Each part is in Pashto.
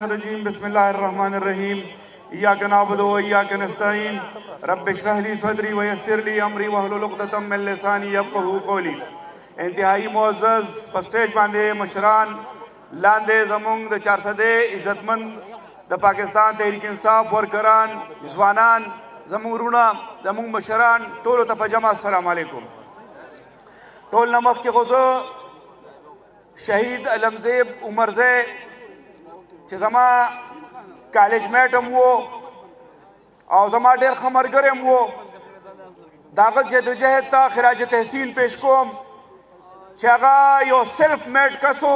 الرجيم بسم الله الرحمن الرحيم إياك نعبد وإياك نستعين رب اشرح لي صدري ويسر لي أمري واحلل عقدة من لساني يفقهوا قولي انتہائی معزز پسٹیج باندې مشران لاندې زمونږ د 400 عزتمند د پاکستان تحریک انصاف ورکران ځوانان زمونږ وروڼه زمونږ مشران ټولو ته په جمع السلام علیکم ټول نه مخکې خو زه شهید علمزیب عمرزی چې زما کالج میټ هم و او زما ډېر ښه ملګری هم و د هغه جدوجهد ته خراج تحسین پیش کوم چې هغه یو سیلف میډ کس و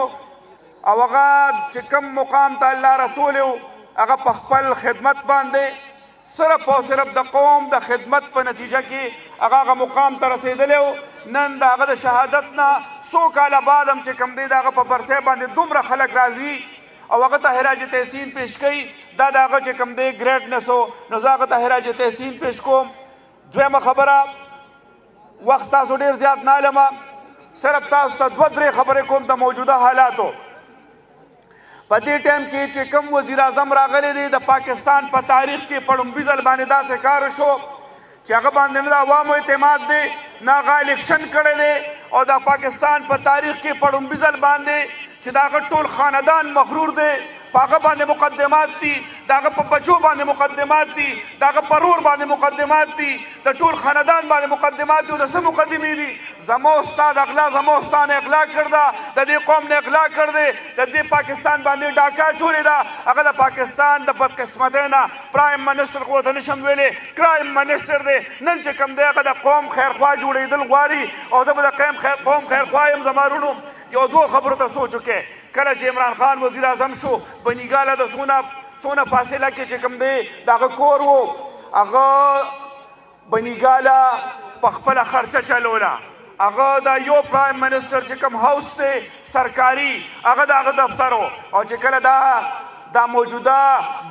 او هغه چې کوم مقام ته الله رسولی و هغه په خپل خدمت باندې صرف او صرف د قوم د خدمت په نتیجه کې هغه مقام ته رسېدلی و نن د هغه د شهادت نه څو کاله بعد هم چې کوم دی د هغه په برسۍ باندې دومره خلک راځي او هغه ته خراج تحسین پیش کوي دا د هغه چې کوم دی ګریټنس و نو زه هغه ته خراج تحسین پیش کوم دویمه خبره وخت تاسو ډېر زیات نه علمه صرف تاسو ته دوه درې خبرې کوم د موجوده حالاتو په دې ټایم کې چې کوم وزیر اعظم راغلی دی د پاکستان په تاریخ کې په لومړي ځل باندې داسې کار شو چې هغه باندې نه د عوامو اعتماد دی نه هغه الیکشن کړی دی او د پاکستان په تاریخ کې په لومړي ځل باندې چې د هغه ټول خاندان مغرور دی په هغه باندې مقدمات دي د هغه په بچو باندې مقدمات دي د هغه په رور باندې مقدمات دي د ټول خاندان باندې مقدمات دي او د څه مقدمې دي زما استاد اغلا زما استاد اغلا کړده د دې قوم نه اغلا کړ دی د دې پاکستان باندې ډاکا چولې ده هغه د پاکستان د بدقسمتۍ نه پرایم منسټر خو ورته نشم ویلی کرایم منسټر دی نن چې کوم دی هغه د قوم خیرخوا جوړېدل غواړي او زه به د قوم خیرخوا یم زما وروڼو یو دوه خبرو ته سوچ وکړئ کله چې عمران خان وزیر اعظم شو بنیګاله د څونه فاصله کې چې کوم دی د هغه کور و هغه بنیګاله په خپله خرچه چلوله هغه د یو پرایم منسټر چې کوم هاوس دی سرکاري هغه د هغه دفتر و او چې کله دا موجوده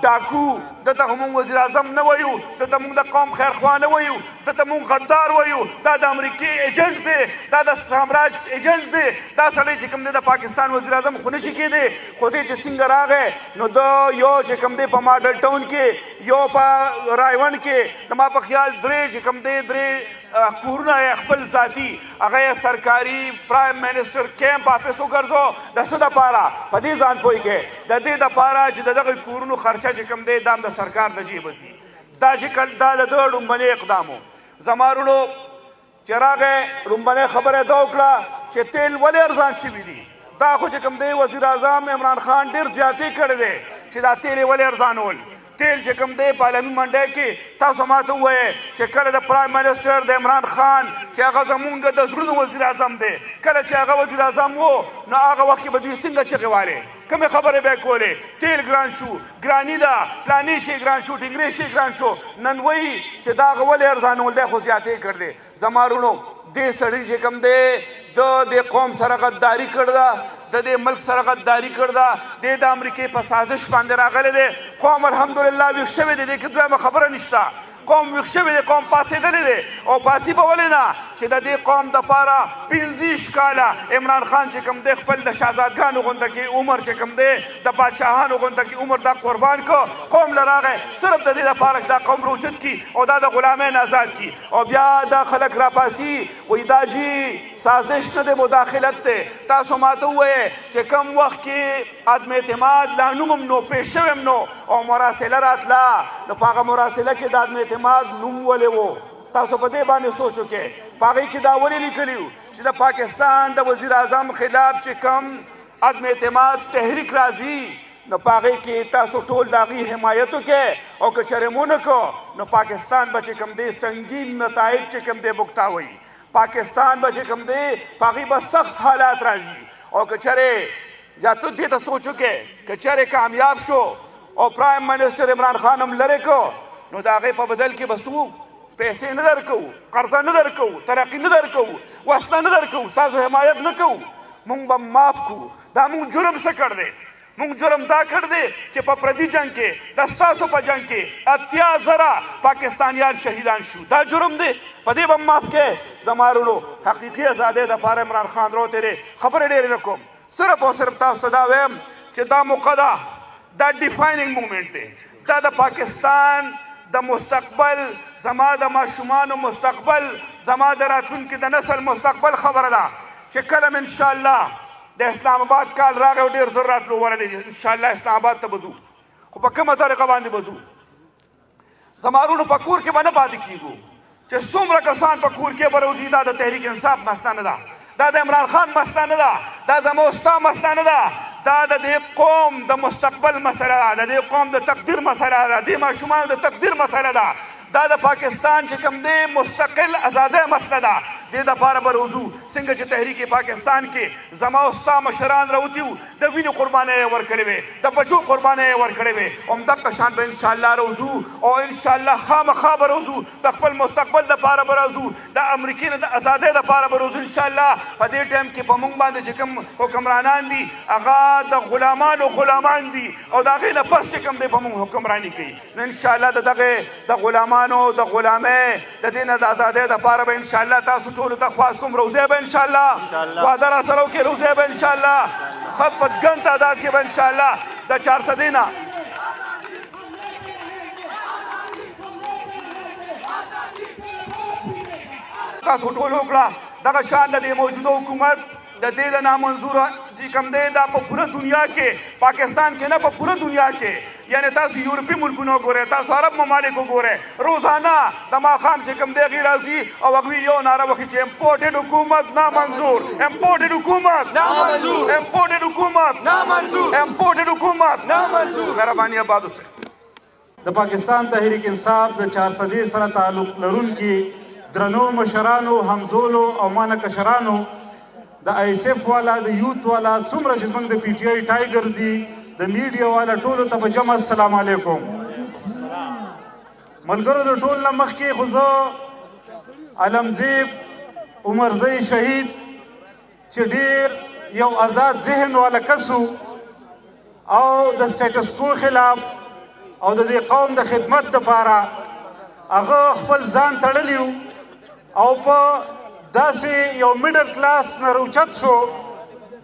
ډاکو دته موږ وزیر اعظم نه وایو دته موږ د قوم خیرخوا نه وایو دته موږ غدار وایو دا د امریکې ایجنټ دی دا د سامراج ایجنټ دی دا سړی چې کوم دی د پاکستان وزیر اعظم خو نشي کېدی خو دی چې څنګه راغی نو د یو چې کوم دی په ماډل ټاون کې یو په رایون کې زما په خیال درې چې کوم دی درې کورونه یې خپل ذاتي هغه یې سرکاري پرایم منسټر کیمپ آفس وګرځو د څه دپاره په دې ځان پوه کړئ د دې دپاره چې د دغه کورونو خرچه چې کوم دی دا هم د سرکار د جیبه ځي دا چې دا د ده لومبنی اقدام و زما وروڼو چې راغی لومبنۍ خبره دا وکړه چې تیل ولې ارزان شوي دي دا خو چې کوم دی وزیر اعظم عمران خان ډېر زیاتې کړی دی چې دا تیل یې ولې ارزانول تیل چې کوم دی په عالمي منډۍ کې تاسو ماته ووایئ چې کله د پرایم منسټر د عمران خان چې هغه زمونږ د زړونو وزیر اعظم دی کله چې هغه وزیر اعظم و نو هغه وخت کې به دوی څنګه چغې والې کومې خبرې به یې کولې تیل ګران شو ګراني ده پلاني شی ګران شو ټینګرې شی ګران شو نن وایي چې دا هغه ولې ارزانول دی خو زیاتې کړ دی زما وروڼو دې سړي چې کوم دی د دې قوم سره غداري کړې ده د دې ملک سره غداري کړې ده دی د امریکې په سازش باندې راغلی دی قوم الحمدلله ویښ شوی دی دې کې دویمه خبره نشته قوم ویښ شوی دی قوم پاڅېدلی دی او پاڅي به ولې نه چې د دې قوم دپاره 25 کاله عمران خان چې کوم دی خپل د شهزادګانو غونده کې عمر چې کوم دی د بادشاهانو غونده کې عمر دا قربان کو قوم له راغی صرف د دې دپاره چې دا قوم روچت کړي او دا د غلامۍ آزاد کړي او بیا دا خلک راپاسي وایي دا جي سازش نه دی مداخلت دی تاسو ماته ووایئ چې کم وخت کې عدم اعتماد لا نوم هم نو پیش شوی هم نو او مراسله راتله نو په هغه مراسله کې د عدم اعتماد نوم ولې و تاسو په دې باندې سوچ وکړئ په هغې کې دا ولې لیکلي و چې د پاکستان د وزیر اعظم خلاف چې کم عدم اعتماد تحریک راځي نو په هغې کې تاسو ټول د هغې حمایت وکړئ او که چېرې مو نه کو نو پاکستان به چې کوم دی سنګین نتایج چې کوم دی بوګتاوئ پاکستان به چې کوم دی په هغې به سخت حالات راځي او که چېرې یا ته دې ته سوچ وکړې که چېرې کامیاب شو او پرایم منسټر عمران خان هم لرې کو نو د هغې په بدل کې به څه پیسې نه درکوو قرضه نه درکوو ترقي نه درکوو وسله نه درکوو ستاسو حمایت نه کوو مونږ به معاف کوو دا مونږ جرم څه کړ دی مونږ جرم دا کړ دی چې په پردي جنګ کې د ستاسو په جنګ کې 80,000 پاکستانیان شهیدان شو دا جرم دی په دې به معاف کې زما وروڼو حقیقي ازادۍ دپاره عمران خان راوتېرې خبرې ډېرې نه کوم صرف او صرف تاسو ته دا وایم چې دا موقع ده دا ډیفایننګ مومنټ دی دا د پاکستان د مستقبل زما د ماشومانو مستقبل زما د راتلونکي د نسل مستقبل خبره ده چې کله م انشاءالله د اسلام آباد کال راغی او ډېر زر راتلو وله دی انشاءالله اسلام آباد ته به ځو خو په کومه طریقه باندې به ځو زما وروڼو په کور کې به نه پاتې کېږو چې څومره کسان په کور کې به راوځي دا د تحریک انصاف مسله نه ده دا د عمران خان مسله نه ده دا زما ستا مسله نه ده دا د دې قوم د مستقبل مسله ده د دې قوم د تقدیر مسله ده د دې ماشومانو د تقدیر مسله ده دا د پاکستان چې کوم دی مستقل ازادۍ مسله ده دې دپاره به روځو څنګه چې تحریک پاکستان کې زما او ستا مشران راوتي وو د وینې قربانۍ یې ورکړې وې د بچو قربانۍ یې ورکړې وې همدغه شان به انشاءالله روځو او انشاءالله خامخا به روځو د خپل مستقبل دپاره به راځو د امریکې نه د ازادۍ دپاره به روځو انشاءالله په دې ټایم کې په موږ باندې چې کوم حکمرانان دي هغه د غلامانو غلامان دي او د هغې نه پس چې کوم دی په موږ حکمراني کوي نو انشاءالله د دغې د غلامانو د غلامۍ د دې نه د ازادۍ دپاره به انشاءالله تاسو ټولو ته خواست کوم روزی به انشاءالله وعده را سره وکړئ روزی به انشاءالله ښه په ګڼ تعداد کې به انشاءالله د 400 نه تاسو ټول وکړه دغه شان د دې موجوده حکومت د دې د نامنظوره چې کوم دی دا په پوره دنیا کې پاکستان کې نه په پوره دنیا کې یعنی تاسو یورپي ملکونه وګورئ تاسو عرب ممالک وګورئ روزانه د ماښام چې کوم دی هغې راځي او هغوی یو ناره وکړي چې امپورټډ حکومت نامنظور امپورټډ حکومت نامنظور امپورټډ حکومت نامنظور امپورټډ حکومت نامنظور مهرباني آباد اوسئ د پاکستان تحریک انصاف د 400 سره تعلق لرونکي درنو مشرانو همزولو او مانه کشرانو د ISF والا د یوت والا څومره چې زموږ د PTI ټایګر دي د میډیا والا ټولو ته په جمع السلام علیکم ملګرو د ټول نه مخکې خو زه علمزیب عمرزی شهید چې ډېر یو آزاد ذهن والا کس او د سټیټس کو خلاف او د دې قوم د خدمت دپاره هغه خپل ځان تړلی او په داسې یو میډل کلاس نه راوچت شو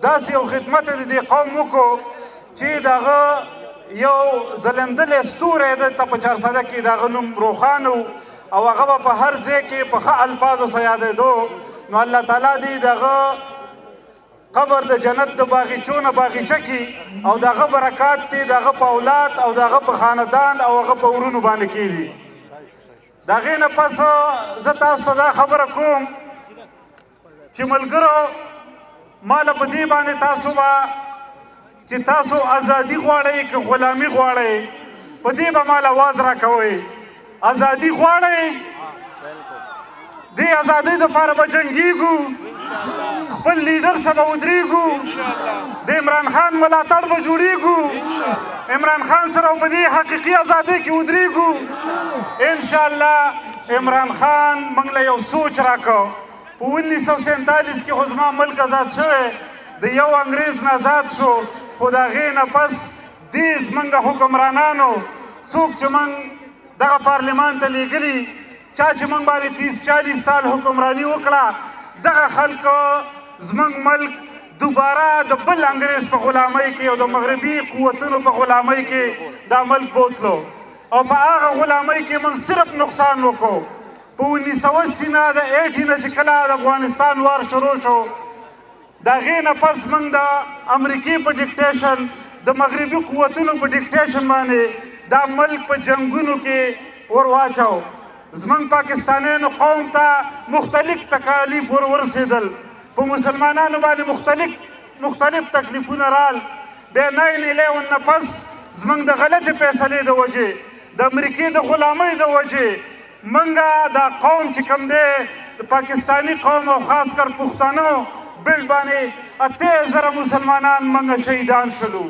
داسې یو خدمت د دې قوم وکړو چې د هغه یو ځلندلی ستوری دلته په 400 کې د هغه نوم روښانه او هغه به په هر ځای کې په ښه الفاظو سره یادېدو نو الله تعالی دې د هغه قبر د جنت د باغچو نه باغچه کړي او د هغه برکات دې د هغه په اولاد او د هغه په خاندان او هغه په ورونو باندې کېږي د هغې نه پس زه تاسو ته دا خبره کوم چې ملګرو ما له په دې باندې تاسو به چې تاسو ازادي غواړئ که غلامي غواړئ په دې به ما له آواز راکوئ ازادي غواړئ دې ازادۍ دپاره به جنګېږو خپل لیډر سره به ودرېږو د عمران خان ملاتړ به جوړېږو عمران خان سره په دې حقیقي ازادۍ کې ودرېږو انشاءالله عمران خان موږ له یو سوچ راکړ په 1947 کې خو زما ملک آزاد شوی د یو انګریز نه آزاد شو خو د هغې نه پس دې زموږ حکمرانانو څوک چې موږ دغه پارلمان ته لیږلي چا چې موږ باندې 30-40 سال حکمراني وکړه دغه خلکو زموږ ملک دوباره د بل انګریز په غلامۍ کې او د مغربي قوتونو په غلامۍ کې دا ملک بوتلو او په هغه غلامۍ کې موږ صرف نقصان وکړو په 1980 نه د 80 نه چې کله د افغانستان وار شروع شو د هغې نه پس موږ د امریکې په ډیکټیشن د مغربي قوتونو په ډیکټیشن باندې دا ملک په جنګونو کې ور واچو زموږ پاکستانیانو قوم ته مختلف تکالیف ور ورسېدل په مسلمانانو باندې مختلف تکلیفونه رال بیا 9/11 نه پس زموږ د غلطې فیصلې د وجې د امریکې د غلامۍ د وجې منګه دا قوم چې کوم دی د پاکستانی قوم او خاص کر پښتنو بل باندې 80,000 مسلمانان منګه شهیدان شلو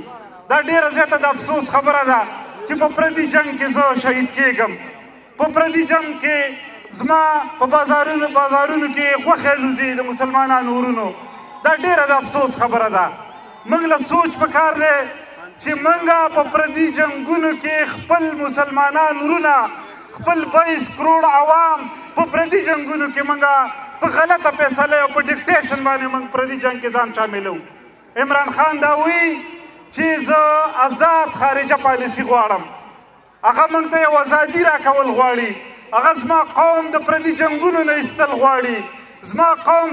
دا ډیره زیاته د افسوس خبره ده چې په پردي جنگ کې زه شهید کېږم په پردي جنگ کې زما په بازارونو کې غوښې الوزي د مسلمانانو ورونو دا ډیره د افسوس خبره ده موږ له سوچ پکار دی چې موږ په پردي جنګونو کې خپل مسلمانان ورونه خپل 22 کروڑ عوام په پردي جنګونو کې موږ په غلطه فیصله او په ډیکټیشن باندې موږ پردي جنګ کې ځان شاملو عمران خان دا وایي چې زه آزاد خارجه پالیسي غواړم. هغه موږ ته یو ازادي راکول غواړي. هغه زما قوم د پردي جنګونو نه ایستل غواړي. زما قوم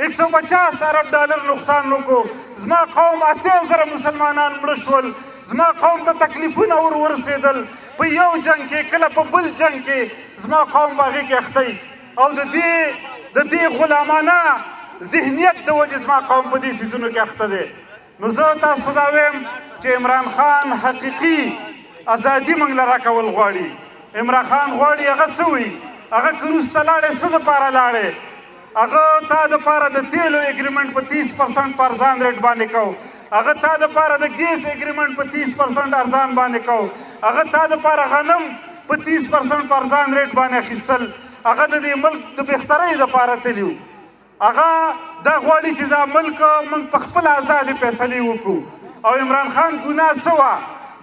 150 ارب ډالر نقصان وکړو. زما قوم 80,000 مسلمانان مړه شول. زما قوم ته تکلیفونه ورسېدل. په یو جنګ کې کله په بل جنګ کې زما قوم په هغې کې اخته او د دې غلامانه ذهنیت د وجې زما قوم په دې څیزونو کې اخته دی. نو زه تاسو ته وایم چې عمران خان حقیقي ازادي موږ له راکول غواړي. عمران خان غواړي هغه څه وي؟ هغه که روس ته لاړې څه دپاره لاړې؟ هغه تا دپاره د تیلو اګریمنټ په 30% په ارزان ریټ باندې کو. هغه تا دپاره د ګیس اګریمنټ په 30% ارزان باندې کو. هغه تا دپاره غنم په 30% په ارزان ریټ باندې اخیستل. هغه د دې ملک د بهترۍ دپاره تلي وو. هغه دا غواړي چې دا ملک موږ په خپله ازادې فیصلې وکړو. او عمران خان ګناه څه وه؟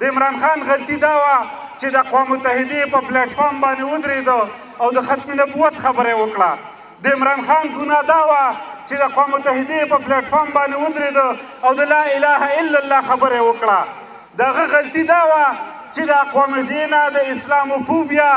د عمران خان غلطي دا وه چې د اقوام متحدې په پلیټفارم باندې ودرېده او د ختم نبوت خبره یې وکړه. د عمران خان ګناه دا وه چې د اقوام متحدې په پلیټفارم باندې ودرېده او د لا اله الا الله خبره یې وکړه. د هغه غلطي دا وه چې د اقوام متحدې نه د اسلاموفوبیا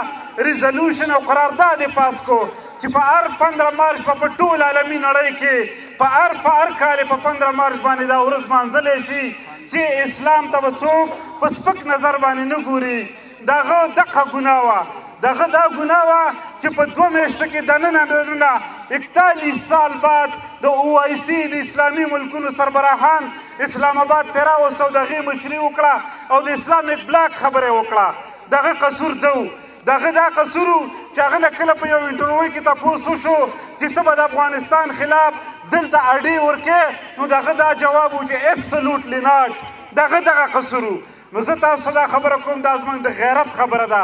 ریزولوشن او قرارداد یې پاس کو چې په هر 15 مارچ په ټول عالمي نړۍ کې په هر کال په 15 مارچ باندې دا ورځ مانځلی شي چې اسلام ته به څوک په سپک نظر باندې نه ګوري. د هغه دغه ګناه وه. د هغه دا ګناه وه چې په 2 میاشتو کې دننه 41 سال بعد د OIC د اسلامي ملکونو سربراهان اسلام آباد ته راوست او د هغې مشري وکړه او د اسلامیک بلاک خبره یې وکړه. د هغه قصور ده و. د هغه دا قصور و چې هغه نه کله په یو انټرویو کې تپوس وشو چې ته به د افغانستان خلاف دلته اډې ورکې، نو د هغه دا جواب و چې اپسلوټلی ناټ. د هغه دغه قصور و. نو زه تاسو دا خبره کوم دا زموږ د غیرت خبره ده.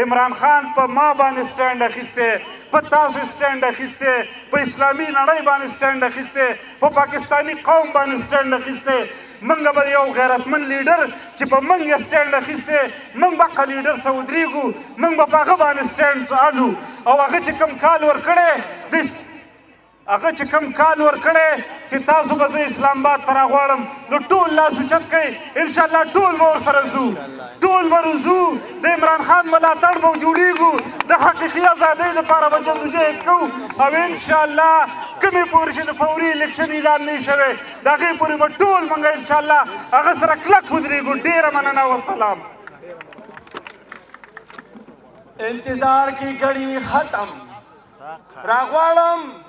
عمران خان په ما باندې سټینډ اخیستی، په تاسو سټینډ اخیستی، په اسلامي نړۍ باندې سټینډ اخیستی، په پاکستاني قوم باندې سټینډ اخیستی. موږ به یو غیرتمن لیډر چې په موږ یې سټینډ اخیستی، موږ به هغه لیډر څه ودرېږو، موږ به په هغه باندې سټینډ څالو. او هغه چې کوم کال ورکړی چې تاسو به زه اسلام آباد ته راغواړم، نو ټول لاس اوچت کوئ. انشاءالله ټول به ورسره ځو، ټول به ځو. د عمران خان ملاتړ به جوړېږو. د حقیقي ازادۍ دپاره به جدوجهد کوو. او انشاءالله کومې پورې چې د فوري الیکشن اعلان نه شوی د هغې پورې به ټول موږ انشاءالله هغه سره کلک ودرېږو. ډېره مننه والسلام. انتظار کی گھڑی ختم. راغواړم